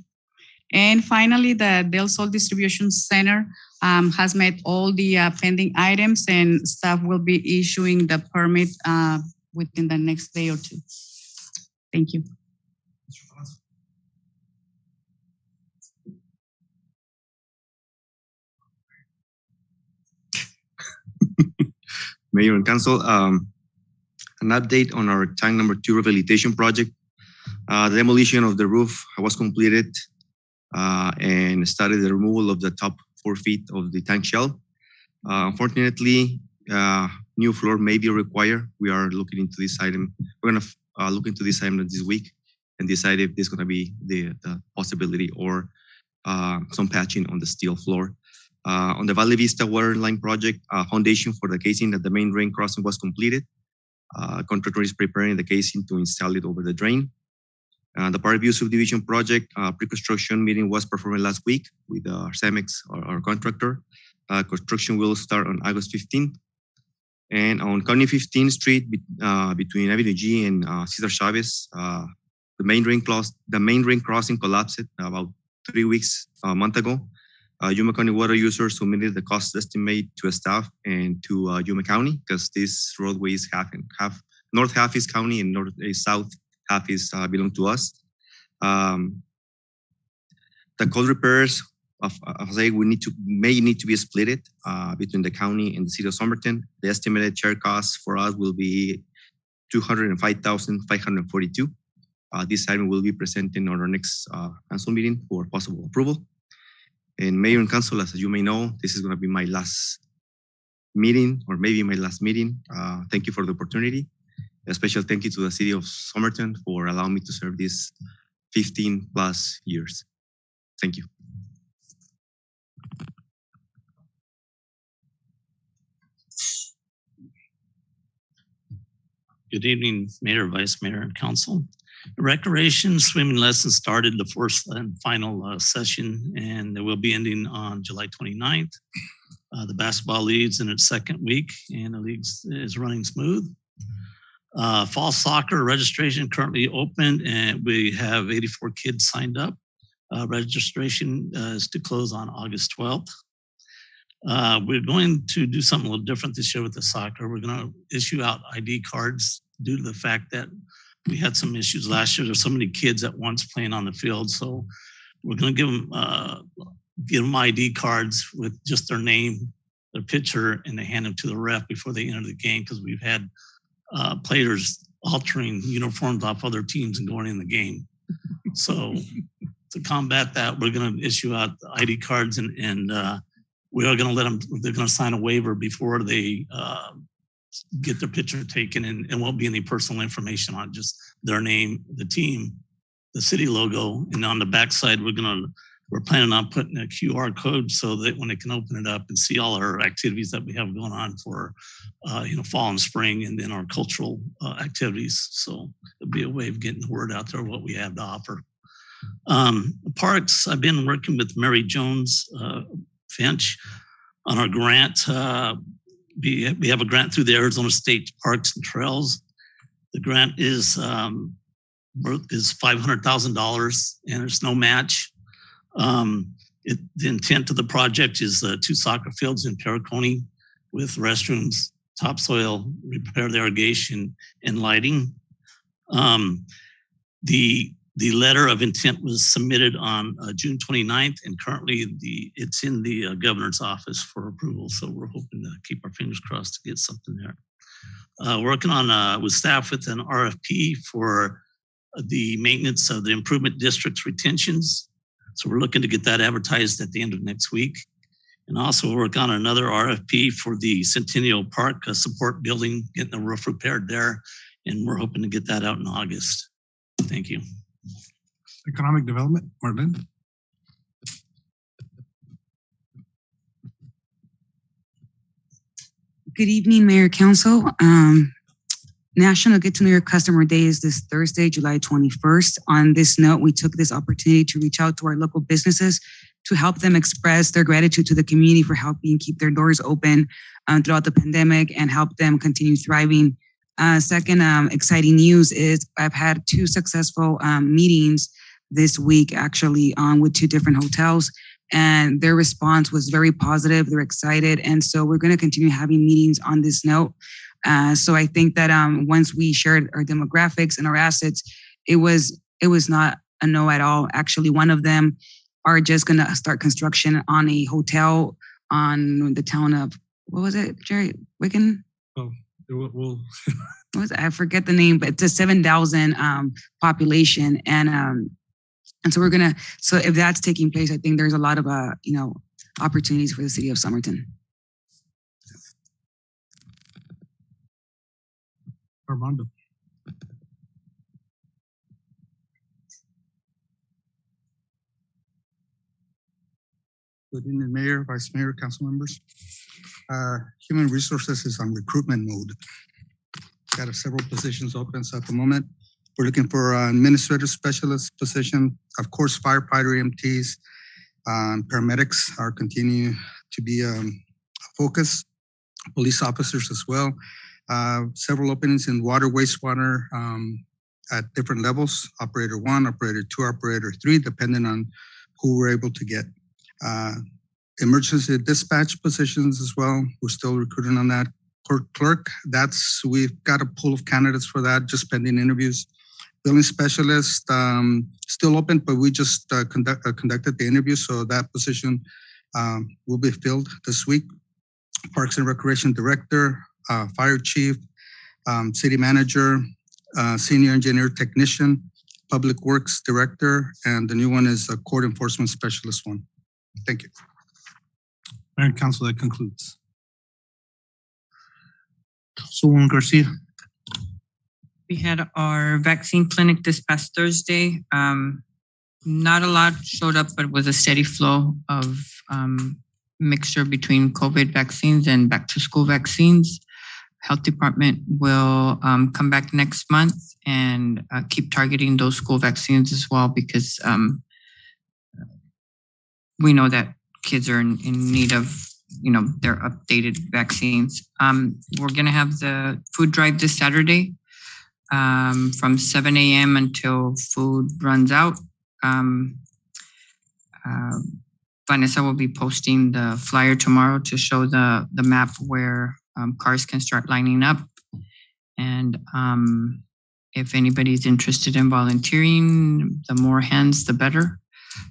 P: And finally, the Del Sol Distribution Center has met all the pending items, and staff will be issuing the permit within the next day or 2. Thank you.
G: Mayor and Council, an update on our tank number 2 rehabilitation project. The demolition of the roof was completed and started the removal of the top 4 feet of the tank shell. Unfortunately, new floor may be required. We are looking into this item. We're going to look into this item this week and decide if there's going to be the possibility or some patching on the steel floor. On the Valley Vista water line project, foundation for the casing at the main drain crossing was completed. Contractor is preparing the casing to install it over the drain. The Parkview subdivision project pre-construction meeting was performed last week with Cemex, our contractor. Construction will start on August 15th. And on County 15th Street, between Avenue G and Cesar Chavez, the main drain crossing collapsed about 3 weeks, a month ago. Yuma County water users submitted the cost estimate to staff and to Yuma County because this roadway is half and half. North half is county and south half is belong to us. The cold repairs may need to be split between the county and the city of Somerton. The estimated share cost for us will be $205,542. This item will be presented on our next council meeting for possible approval. And Mayor and Council, as you may know, this is going to be my last meeting, or maybe my last meeting. Thank you for the opportunity. A special thank you to the city of Somerton for allowing me to serve these 15 plus years. Thank you.
Q: Good evening, Mayor, Vice Mayor, and Council. Recreation swimming lessons started the first and final session, and they will be ending on July 29th. The basketball league's in its second week, and the league is running smooth. Fall soccer registration currently open, and we have 84 kids signed up. Registration is to close on August 12th. We're going to do something a little different this year with the soccer. We're going to issue out ID cards due to the fact that we had some issues last year. There's so many kids at once playing on the field. So we're going to give them ID cards with just their name, their picture, and they hand them to the ref before they enter the game, because we've had players altering uniforms off other teams and going in the game. So to combat that, we're going to issue out ID cards, and we are going to let them, they're going to sign a waiver before they get their picture taken, and won't be any personal information on, just their name, the team, the city logo. And on the backside, we're planning on putting a QR code so that when they can open it up and see all our activities that we have going on for fall and spring, and then our cultural activities. So it'll be a way of getting the word out there, what we have to offer. Parks, I've been working with Mary Jones Finch on our grant. We have a grant through the Arizona State Parks and Trails. The grant is $500,000, and there's no match. The intent of the project is 2 soccer fields in Pericone with restrooms, topsoil, repair the irrigation, and lighting. The letter of intent was submitted on June 29th, and currently it's in the governor's office for approval. So we're hoping to keep our fingers crossed to get something there. Working on with staff with an RFP for the maintenance of the improvement district's retentions. So we're looking to get that advertised at the end of next week. And also work on another RFP for the Centennial Park support building, getting the roof repaired there. And we're hoping to get that out in August. Thank you.
J: Economic Development, Marlene.
O: Good evening, Mayor, Council. National Get to Know Your Customer Day is this Thursday, July 21st. On this note, we took this opportunity to reach out to our local businesses to help them express their gratitude to the community for helping keep their doors open throughout the pandemic and help them continue thriving. Second exciting news is I've had 2 successful meetings this week, actually, with 2 different hotels, and their response was very positive. They're excited, and so we're going to continue having meetings on this note. So I think that once we shared our demographics and our assets, it was not a no at all. Actually, one of them are just going to start construction on a hotel on the town of, what was it, Jerry? Wigan?
J: Oh, we'll
O: I forget the name, but it's a 7,000 population, and so we're gonna. So if that's taking place, I think there's a lot of opportunities for the city of Somerton.
J: Armando.
R: Good evening, Mayor, Vice Mayor, Council members. Human Resources is on recruitment mode. Got several positions open, so at the moment, we're looking for an administrative specialist position. Of course, firefighter, EMTs, paramedics are continue to be a focus. Police officers as well. Several openings in water, wastewater at different levels. Operator 1, Operator 2, Operator 3, depending on who we're able to get. emergency dispatch positions as well. We're still recruiting on that. Court clerk, we've got a pool of candidates for that, just pending interviews. Billing specialist, still open, but we just conducted the interview, so that position will be filled this week. Parks and Recreation Director, Fire Chief, City Manager, Senior Engineer Technician, Public Works Director, and the new one is a Court Enforcement Specialist one. Thank you.
J: Mayor and Council, that concludes.
F: Councilwoman Garcia.
B: We had our vaccine clinic this past Thursday. Not a lot showed up, but it was a steady flow of mixture between COVID vaccines and back to school vaccines. Health Department will come back next month and keep targeting those school vaccines as well, because we know that kids are in need of, their updated vaccines. We're going to have the food drive this Saturday from 7 a.m. until food runs out. Vanessa will be posting the flyer tomorrow to show the map where cars can start lining up. And if anybody's interested in volunteering, the more hands, the better.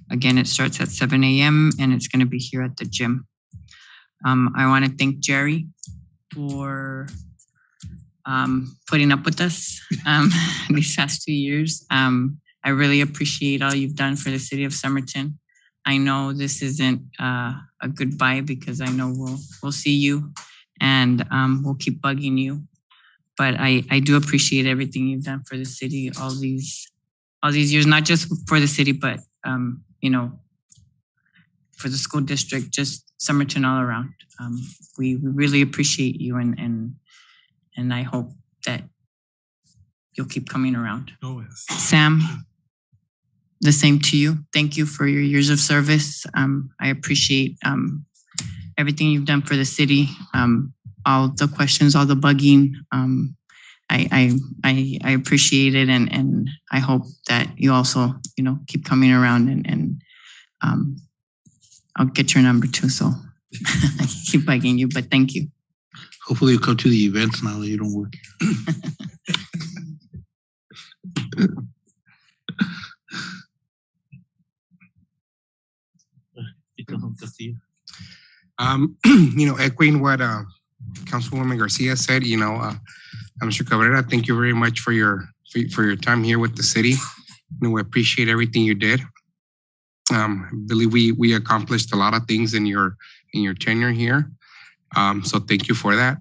B: Again, it starts at 7 a.m. and it's going to be here at the gym. I want to thank Jerry for putting up with us these past 2 years. I really appreciate all you've done for the city of Somerton. I know this isn't a goodbye, because I know we'll see you and we'll keep bugging you. But I do appreciate everything you've done for the city all these years, not just for the city, but for the school district, just Somerton all around. We really appreciate you, and I hope that you'll keep coming around.
J: Always.
B: Sam, the same to you. Thank you for your years of service. I appreciate everything you've done for the city. All the questions, all the bugging. I appreciate it, and I hope that you also, keep coming around, and I'll get your number too. So I keep bugging you, but thank you.
F: Hopefully you'll come to the events now that you don't work
K: here. Echoing what Councilwoman Garcia said, Mr. Cabrera, thank you very much for your time here with the city. We appreciate everything you did. I believe we accomplished a lot of things in your tenure here. So thank you for that.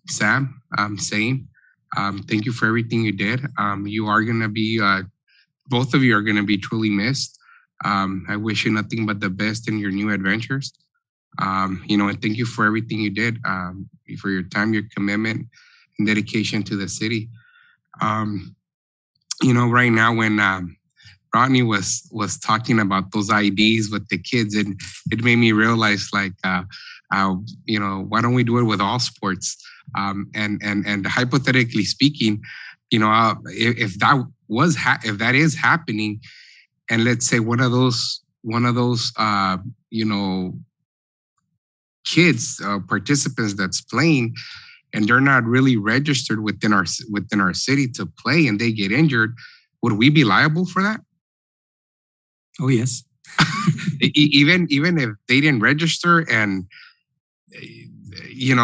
K: Sam, thank you for everything you did. You are going to be, both of you are going to be truly missed. I wish you nothing but the best in your new adventures. And thank you for everything you did, for your time, your commitment, and dedication to the city. Right now when Rodney was talking about those IDs with the kids, and it made me realize, like, why don't we do it with all sports? And hypothetically speaking, if that is happening, and let's say one of those kids, participants that's playing, and they're not really registered within our city to play, and they get injured, would we be liable for that?
H: Oh, yes.
K: even if they didn't register, and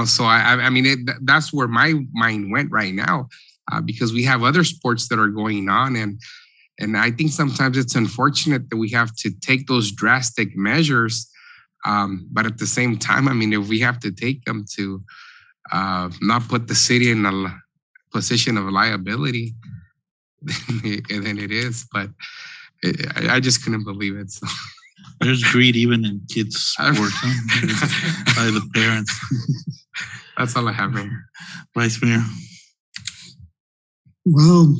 K: so I mean, that's where my mind went right now, because we have other sports that are going on, and I think sometimes it's unfortunate that we have to take those drastic measures, but at the same time, I mean, if we have to take them to not put the city in a position of liability, then it is. But I just couldn't believe it. So.
F: There's greed even in kids' sports by the parents.
K: That's all I have, Mayor.
F: Vice-Mayor.
I: Well,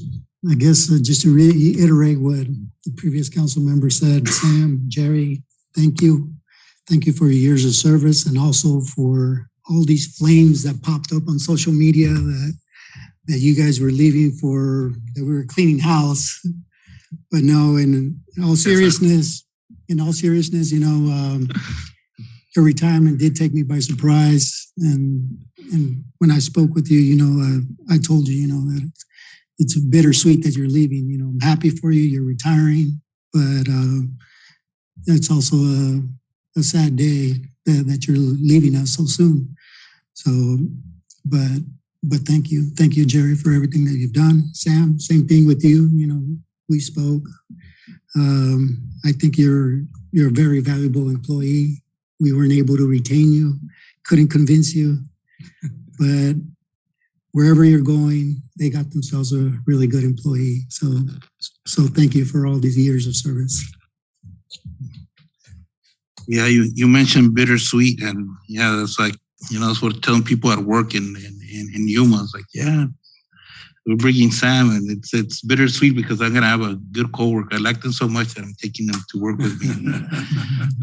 I: I guess just to reiterate what the previous council member said, Sam, Jerry, thank you. Thank you for your years of service, and also for all these flames that popped up on social media that you guys were leaving that we were cleaning house. But no, in all seriousness, your retirement did take me by surprise. And when I spoke with you, I told you, that it's bittersweet that you're leaving. I'm happy for you. You're retiring, but it's also a sad day that you're leaving us so soon. So, but thank you, Jerry, for everything that you've done. Sam, same thing with you. We spoke. I think you're a very valuable employee. We weren't able to retain you, couldn't convince you, but wherever you're going, they got themselves a really good employee. So thank you for all these years of service.
F: Yeah, you mentioned bittersweet, and yeah, that's like, that's what telling people at work in Yuma. It's like, yeah, we're bringing Sam, and it's bittersweet because I'm gonna have a good coworker. I like them so much that I'm taking them to work with me.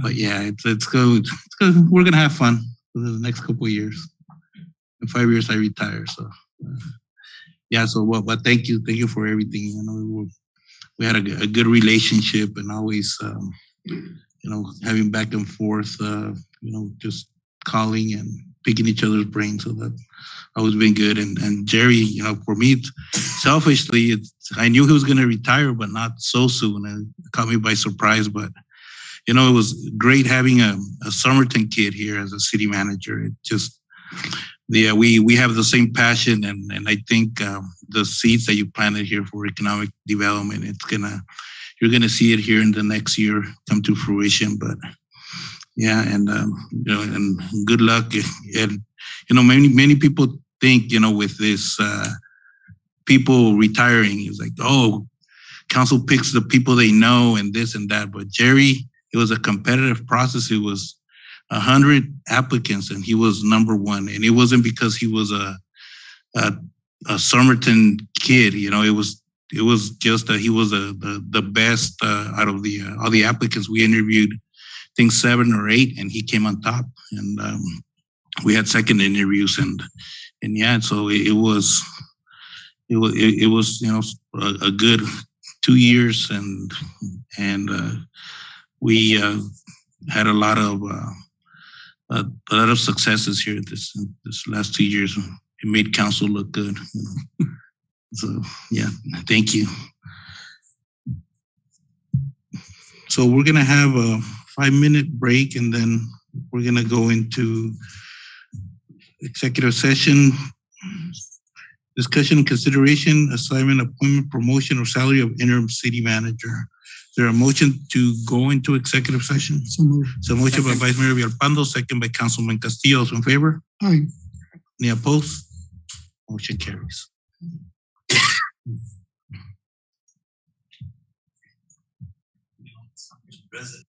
F: But yeah, it's good. It's good. We're gonna have fun for the next couple of years. In 5 years, I retire. So yeah. So but thank you for everything. We had a good relationship, and always having back and forth. Just calling and picking each other's brains. So that always been good. And Jerry, for me, selfishly, I knew he was going to retire, but not so soon. And it caught me by surprise. But, it was great having a Somerton kid here as a city manager. It just, we have the same passion. And I think the seeds that you planted here for economic development, you're going to see it here in the next year come to fruition. But yeah, and and good luck. And many people think, with this people retiring, it's like, oh, council picks the people they know and this and that. But Jerry, it was a competitive process. It was 100 applicants, and he was number one. And it wasn't because he was a Somerton kid. It was just that he was the best out of all the applicants we interviewed. I think 7 or 8, and he came on top. And we had second interviews, and yeah, so it was a good 2 years, and we had a lot of successes here this last 2 years. It made council look good. So yeah, thank you. So we're gonna have a 5-minute break, and then we're gonna go into executive session. Discussion and consideration, assignment, appointment, promotion, or salary of interim city manager. Is there a motion to go into executive session?
I: So moved.
F: So motion by Vice Mayor Villalpando, second by Councilman Castillo. Those in favor?
I: Aye.
F: Any opposed? Motion carries. President.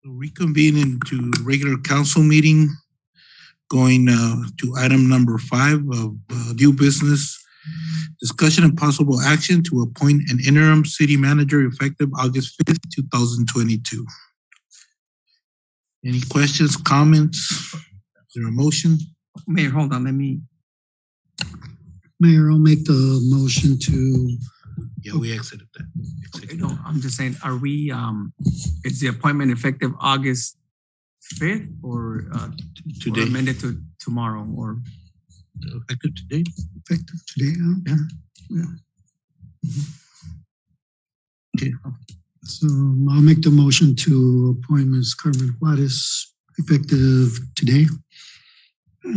F: Reconvene into regular council meeting, going to item number 5 of new business. Discussion and possible action to appoint an interim city manager effective August 5th, 2022. Any questions, comments? Is there a motion?
H: Mayor, hold on, let me.
I: Mayor, I'll make the motion to.
F: Yeah, we exited that.
H: Okay, no, I'm just saying, are we, is the appointment effective August 5th or
F: today?
H: Or amended to tomorrow or?
F: Effective today?
I: Effective today, huh?
F: Yeah. Okay.
I: So I'll make the motion to appoint Ms. Carmen Juarez effective today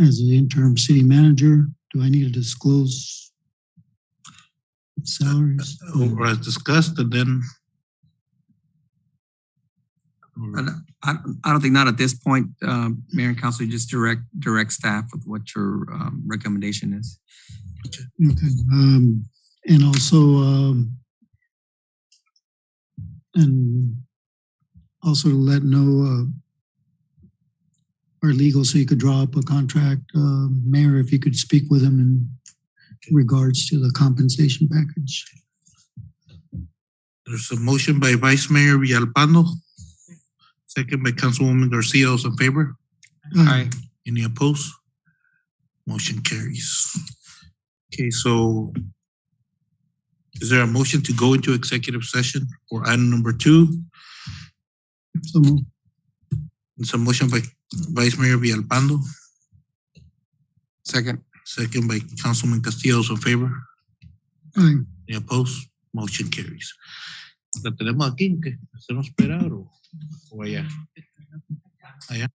I: as the interim city manager. Do I need to disclose salaries?
F: Or as discussed, and then.
H: I don't think not at this point, Mayor and Council, you just direct staff with what your recommendation is.
I: Okay, and also, let know our legal, so you could draw up a contract. Mayor, if you could speak with him in regards to the compensation package.
F: There's a motion by Vice Mayor Villalpando, second by Councilwoman Garcia. Those in favor?
I: Aye.
F: Any opposed? Motion carries. Okay, so is there a motion to go into executive session for item number 2?
I: So moved.
F: It's a motion by Vice Mayor Villalpando,
K: Second.
F: second by Councilman Castillo. Those in favor?
I: Aye.
F: Any opposed? Motion carries. ¿La tenemos aquí? ¿Qué? ¿Hacemos esperar o allá? Allá.